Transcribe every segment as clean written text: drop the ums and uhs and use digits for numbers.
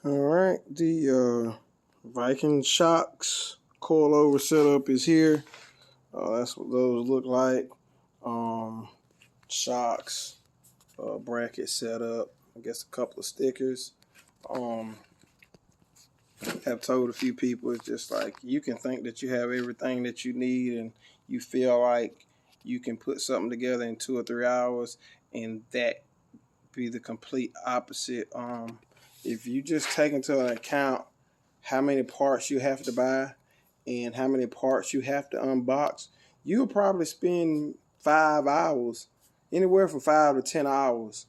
All right, the Viking shocks coilover setup is here. That's what those look like. Um, Shocks, bracket setup. I guess a couple of stickers. Um, have told a few people it's just like you can think that you have everything that you need and you feel like you can put something together in 2 or 3 hours, and that be the complete opposite. If you just take into account how many parts you have to buy and how many parts you have to unbox, you'll probably spend 5 hours, anywhere from 5 to 10 hours,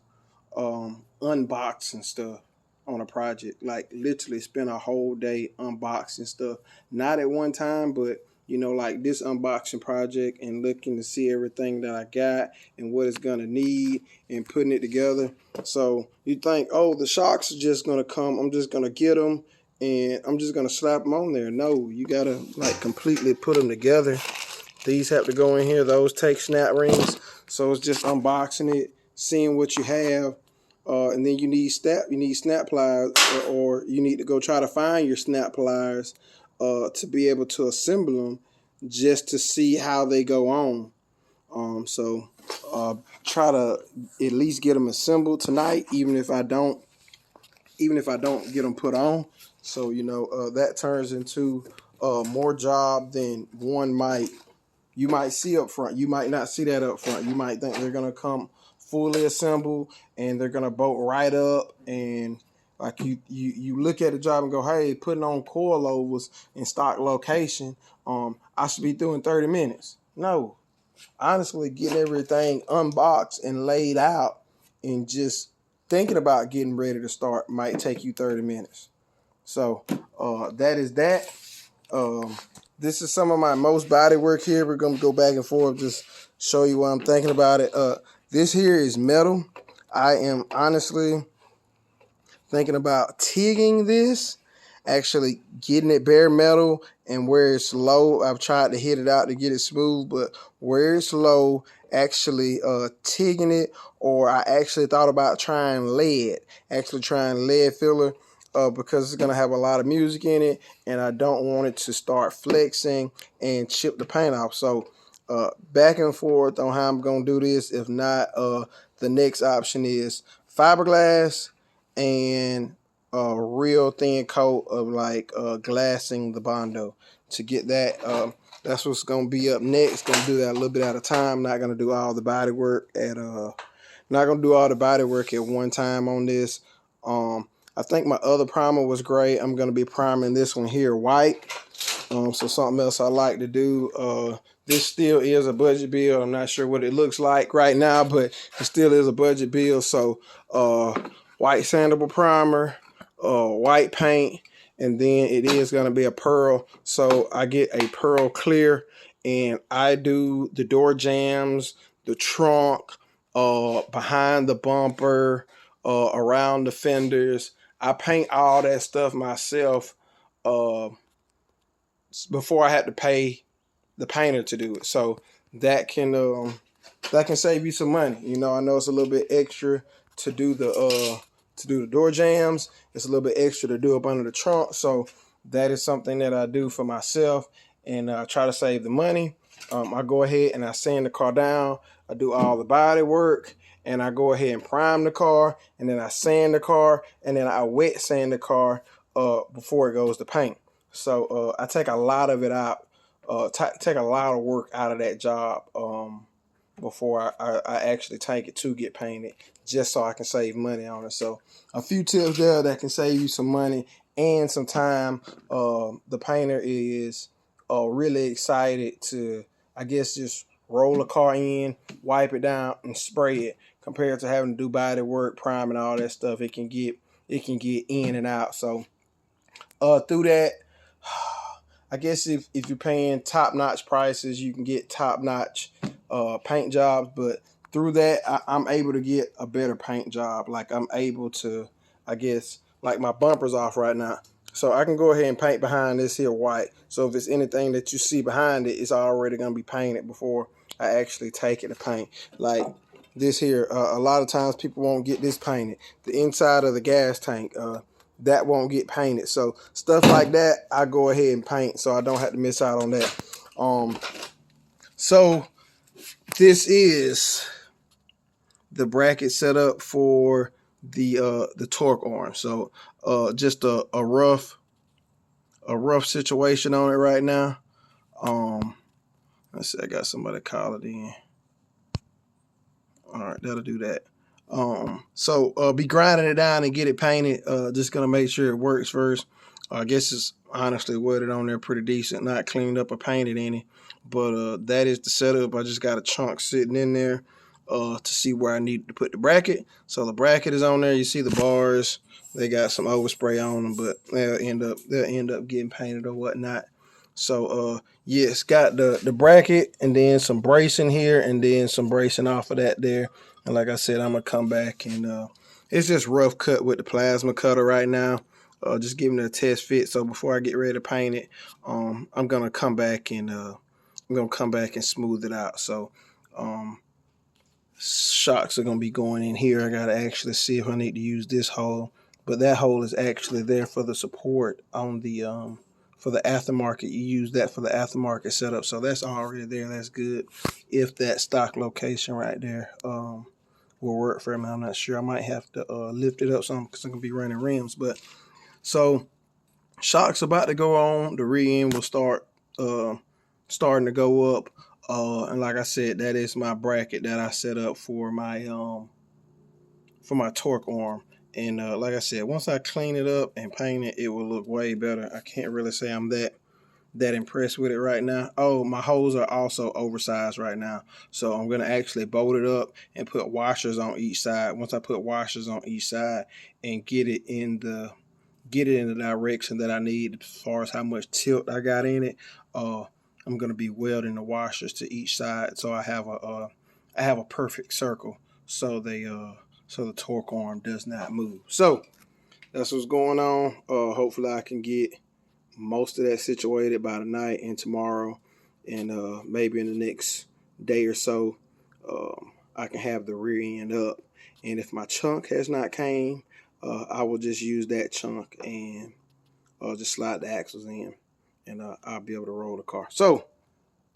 unboxing stuff on a project. Like literally spend a whole day unboxing stuff. Not at one time, but like this unboxing project and looking to see everything that I got and what it's gonna need and putting it together. So you think, oh, the shocks are just gonna come. I'm just gonna get them and I'm just gonna slap them on there. No, you gotta like completely put them together. These have to go in here. Those take snap rings. So it's just unboxing it, seeing what you have, and then you need snap pliers, or you need to go try to find your snap pliers to be able to assemble them, just to see how they go on. So try to at least get them assembled tonight, even if I don't get them put on. So that turns into more job than one might. You might see up front. You might not see that up front. You might think they're gonna come fully assembled and they're gonna bolt right up, and like you look at the job and go, hey, putting on coilovers in stock location, I should be through in 30 minutes. No, honestly, getting everything unboxed and laid out and just thinking about getting ready to start might take you 30 minutes. So that is that. This is some of my most body work here. We're going to go back and forth, just show you what I'm thinking about it. This here is metal. I am honestly thinking about TIGging this, actually getting it bare metal, and where it's low, I've tried to hit it out to get it smooth, but where it's low, actually TIGging it, or I actually thought about trying lead filler, because it's going to have a lot of music in it, and I don't want it to start flexing and chip the paint off. So back and forth on how I'm going to do this. If not, the next option is fiberglass and a real thin coat of like glassing the Bondo to get that. That's what's going to be up next. Going to do that a little bit at a time. Not going to do all the body work at one time on this. I think my other primer was gray. I'm going to be priming this one here white. So something else I like to do. This still is a budget build. I'm not sure what it looks like right now, but it still is a budget build. So white sandable primer, white paint, and then it is going to be a pearl. So I get a pearl clear, and I do the door jambs, the trunk, behind the bumper, around the fenders. I paint all that stuff myself before I had to pay the painter to do it. So that can save you some money. I know it's a little bit extra to do the door jambs. It's a little bit extra to do up under the trunk. So that is something that I do for myself and try to save the money. I go ahead and I sand the car down. I do all the body work, and I go ahead and prime the car, and then I sand the car, and then I wet sand the car before it goes to paint. So I take a lot of it out, take a lot of work out of that job before I actually take it to get painted, just so I can save money on it. So a few tips there that can save you some money and some time. The painter is really excited to, I guess, just roll a car in, wipe it down, and spray it, compared to having to do body work, prime, and all that stuff. It can get in and out. So through that, I guess if you're paying top-notch prices, you can get top-notch paint jobs. But through that, I'm able to get a better paint job. Like I'm able to, I guess, like my bumper's off right now. So I can go ahead and paint behind this here white. So if it's anything that you see behind it, it's already going to be painted before I actually take it to paint. Like this here, a lot of times people won't get this painted. The inside of the gas tank, that won't get painted. So stuff like that, I go ahead and paint so I don't have to miss out on that. So this is the bracket set up for the torque arm. So just a rough situation on it right now. Let's see, I got somebody call it in. All right, that'll do that. So be grinding it down and get it painted. Just gonna make sure it works first. I guess it's honestly welded on there pretty decent, not cleaned up or painted any. But that is the setup. I just got a chunk sitting in there to see where I need to put the bracket. So the bracket is on there. You see the bars. They got some overspray on them, but they'll end up getting painted or whatnot. So yeah, it's got the bracket and then some bracing here and then some bracing off of that there. And like I said, I'm gonna come back and it's just rough cut with the plasma cutter right now. Just giving it a test fit. So before I get ready to paint it, I'm gonna come back and smooth it out. So shocks are gonna be going in here. I gotta actually see if I need to use this hole, but that hole is actually there for the support on the for the aftermarket. You use that for the aftermarket setup, so that's already there. That's good. If that stock location right there will work for me, I'm not sure. I might have to lift it up some because I'm gonna be running rims. But so shocks about to go on. The rear end will start starting to go up. And like I said, that is my bracket that I set up for my torque arm. And like I said, once I clean it up and paint it, it will look way better. I can't really say I'm that impressed with it right now. Oh, my holes are also oversized right now. So I'm going to actually bolt it up and put washers on each side. Once I put washers on each side and get it in the direction that I need as far as how much tilt I got in it, I'm going to be welding the washers to each side, so I have a perfect circle, so the torque arm does not move. So that's what's going on. Hopefully I can get most of that situated by tonight and tomorrow, and maybe in the next day or so, I can have the rear end up. And if my chunk has not came, I will just use that chunk and just slide the axles in, and I'll be able to roll the car. So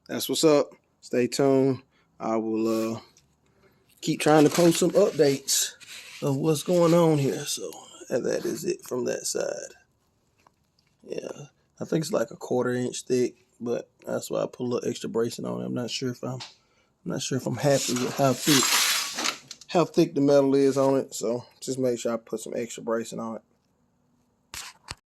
that's what's up. Stay tuned. I will keep trying to post some updates of what's going on here. So that is it from that side. Yeah, I think it's like a 1/4 inch thick, but that's why I put a little extra bracing on it. I'm not sure if I'm happy with how thick the metal is on it. So just make sure I put some extra bracing on it.